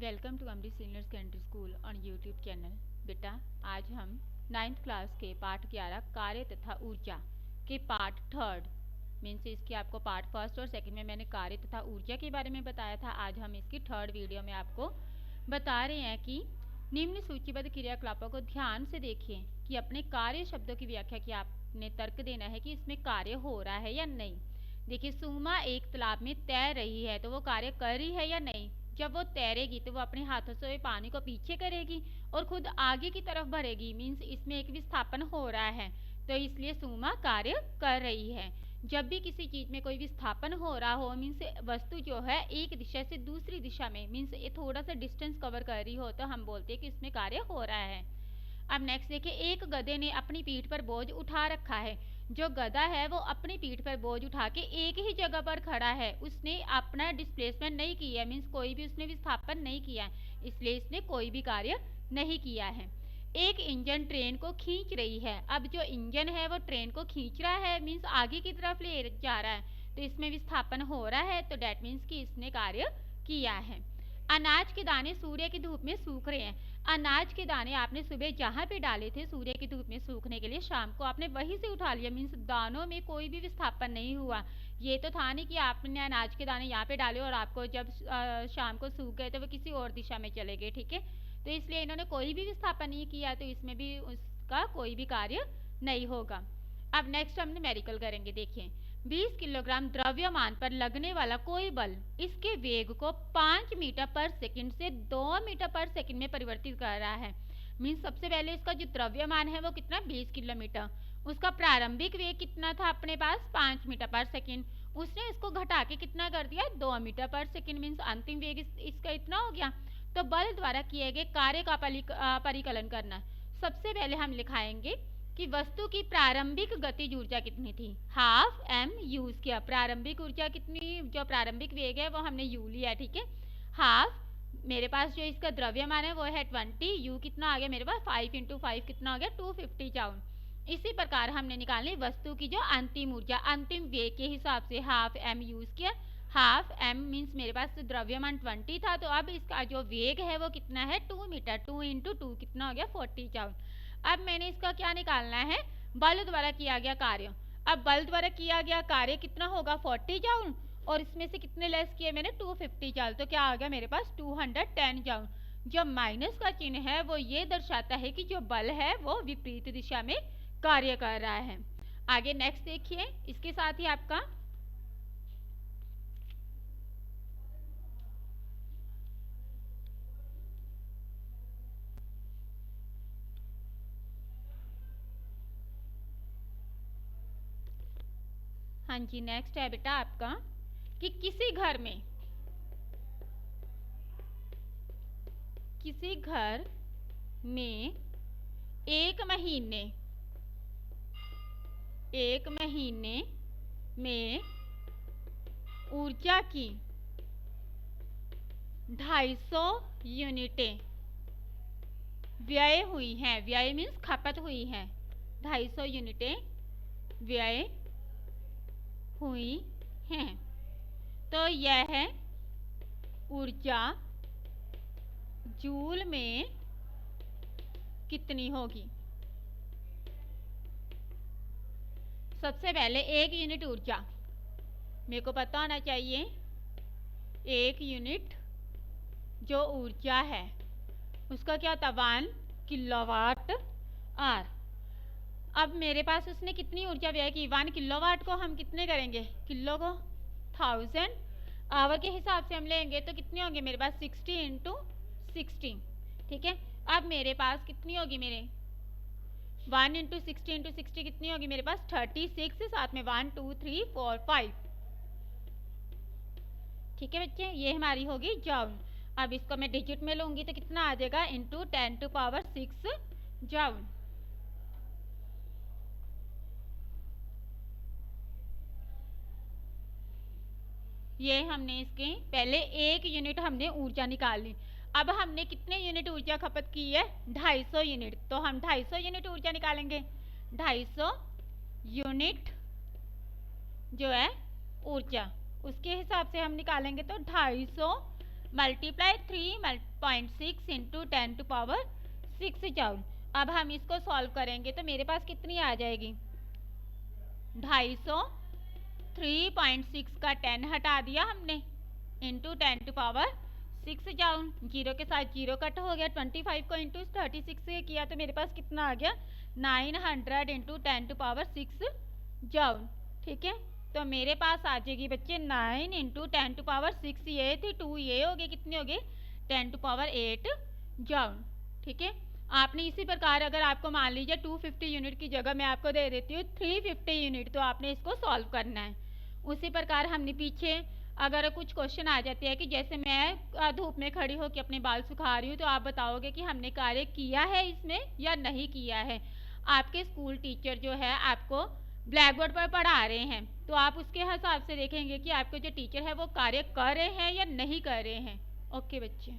Welcome to Amrit senior secondary school on YouTube channel. बेटा, आज हम 9th क्लास के पाठ 11 कार्य तथा ऊर्जा के पार्ट 3 मीन्स इसकी आपको पार्ट फर्स्ट और सेकंड में मैंने कार्य तथा ऊर्जा के बारे में बताया था। आज हम इसकी 3rd वीडियो में आपको बता रहे हैं कि निम्न सूचीबद्ध क्रियाकलापों को ध्यान से देखिए कि अपने कार्य शब्दों की व्याख्या की आपने तर्क देना है कि इसमें कार्य हो रहा है या नहीं। देखिए, सुमा एक तालाब में तैर रही है तो वो कार्य कर रही है या नहीं। जब वो तैरेगी तो वो अपने हाथों से पानी को पीछे करेगी और खुद आगे की तरफ भरेगी, मीन्स इसमें एक विस्थापन हो रहा है, तो इसलिए सुमा कार्य कर रही है। जब भी किसी चीज में कोई विस्थापन हो रहा हो, मीन्स वस्तु जो है एक दिशा से दूसरी दिशा में, मीन्स ये थोड़ा सा डिस्टेंस कवर कर रही हो, तो हम बोलते हैं कि इसमें कार्य हो रहा है। अब नेक्स्ट देखिए, एक गधे ने अपनी पीठ पर बोझ उठा रखा है। जो गधा है वो अपनी पीठ पर बोझ उठा के एक ही जगह पर खड़ा है, उसने अपना डिस्प्लेसमेंट नहीं किया, मीन्स कोई भी उसने विस्थापन नहीं किया, इसलिए इसने कोई भी कार्य नहीं किया है। एक इंजन ट्रेन को खींच रही है। अब जो इंजन है वो ट्रेन को खींच रहा है, मीन्स आगे की तरफ ले जा रहा है, तो इसमें विस्थापन हो रहा है, तो डेट मीन्स कि इसने कार्य किया है। अनाज के दाने सूर्य की धूप में सूख रहे हैं। अनाज के दाने आपने सुबह जहाँ पे डाले थे सूर्य की धूप में सूखने के लिए, शाम को आपने वहीं से उठा लिया, मीन्स दानों में कोई भी विस्थापन नहीं हुआ। ये तो था नहीं कि आपने अनाज के दाने यहाँ पे डाले और आपको जब शाम को सूख गए तो वो किसी और दिशा में चले गए, ठीक है। तो इसलिए इन्होंने कोई भी विस्थापन नहीं किया, तो इसमें भी उसका कोई भी कार्य नहीं होगा। अब नेक्स्ट हम न्यूमेरिकल करेंगे। देखिए, 20 किलोग्राम द्रव्यमान पर लगने वाला कोई बल इसके वेग को 5 मीटर पर सेकंड से 2 मीटर पर सेकंड में परिवर्तित कर रहा है। मीन्स सबसे पहले इसका जो द्रव्यमान है वो कितना, 20 किलोमीटर। उसका प्रारंभिक वेग कितना था अपने पास, 5 मीटर पर सेकंड। उसने इसको घटा के कितना कर दिया, 2 मीटर पर सेकंड, मीन्स अंतिम वेग इसका इतना हो गया। तो बल द्वारा किए गए कार्य का परिकलन करना। सबसे पहले हम लिखाएंगे कि वस्तु की प्रारंभिक गतिज ऊर्जा कितनी थी, हाफ एम यूज किया। प्रारंभिक ऊर्जा कितनी, जो प्रारंभिक वेग है वो हमने यू लिया, ठीक है। हाफ मेरे पास जो इसका द्रव्यमान है वो है 20, यू कितना आ गया मेरे पास, 5 × 5 कितना हो गया, 250 जाउल। इसी प्रकार हमने निकालनी वस्तु की जो अंतिम ऊर्जा, अंतिम वेग के हिसाब से हाफ एम यूज किया। हाफ एम मीन्स मेरे पास द्रव्यमान 20 था, तो अब इसका जो वेग है वो कितना है, 2 मीटर, 2 × 2 कितना हो गया, 40 जाउल। अब मैंने इसका क्या निकालना है, बल द्वारा किया गया कार्य। अब बल द्वारा किया गया कार्य कितना होगा, 40 जाउल, और इसमें से कितने लेस किए मैंने, 250 जाउल, तो क्या आ गया मेरे पास 210 जाउल। जो माइनस का चिन्ह है वो ये दर्शाता है कि जो बल है वो विपरीत दिशा में कार्य कर रहा है। आगे नेक्स्ट देखिए, इसके साथ ही आपका हाँ जी, नेक्स्ट है बेटा आपका कि किसी घर में एक महीने में ऊर्जा की 250 यूनिटें व्यय हुई हैं। व्यय मीन्स खपत हुई है, 250 यूनिटें व्यय हुई हैं, तो यह ऊर्जा जूल में कितनी होगी। सबसे पहले एक यूनिट ऊर्जा मेरे को पता होना चाहिए, एक यूनिट जो ऊर्जा है उसका क्या था, 1 किलोवाट आवर। अब मेरे पास उसने कितनी ऊर्जा व्यय की, 1 किलोवाट को हम कितने करेंगे, किलो को 1000, आवर के हिसाब से हम लेंगे तो कितनी होंगे मेरे पास, 60 × 60, ठीक है। अब मेरे पास कितनी होगी, मेरे 1 × 60 × 60 कितनी होगी मेरे पास, 36, साथ में 1 2 3 4 5, ठीक है बच्चे, ये हमारी होगी जाउल। अब इसको मैं डिजिट में लूंगी तो कितना आ जाएगा, × 10⁶ जाउल। ये हमने इसके पहले एक यूनिट हमने ऊर्जा निकाल ली। अब हमने कितने यूनिट ऊर्जा खपत की है, 250 यूनिट, तो हम 250 यूनिट ऊर्जा निकालेंगे। 250 यूनिट जो है ऊर्जा, उसके हिसाब से हम निकालेंगे, तो 250 multiply 3.6 into 10 to power 6 joule. अब हम इसको सॉल्व करेंगे तो मेरे पास कितनी आ जाएगी 250, 3.6 का 10 हटा दिया हमने into 10 to power 6 joule. Zero के साथ जीरो कट हो गया। 25 को इंटू 36 से किया तो मेरे पास कितना आ गया 900 इंटू 10 टू पावर 6 जूल। ठीक है, तो मेरे पास आ जाएगी बच्चे 9 इंटू 10 टू पावर 6, ये थी 2, ये हो गई कितनी हो गई 10 टू पावर 8 जूल। ठीक है, आपने इसी प्रकार अगर आपको मान लीजिए 250 यूनिट की जगह मैं आपको दे देती हूँ 350 यूनिट, तो आपने इसको सॉल्व करना है। उसी प्रकार हमने पीछे अगर कुछ क्वेश्चन आ जाते हैं कि जैसे मैं धूप में खड़ी होकर अपने बाल सुखा रही हूँ, तो आप बताओगे कि हमने कार्य किया है इसमें या नहीं किया है। आपके स्कूल टीचर जो है आपको ब्लैक बोर्ड पर पढ़ा रहे हैं, तो आप उसके हिसाब से देखेंगे कि आपके जो टीचर है वो कार्य कर रहे हैं या नहीं कर रहे हैं। ओके बच्चे।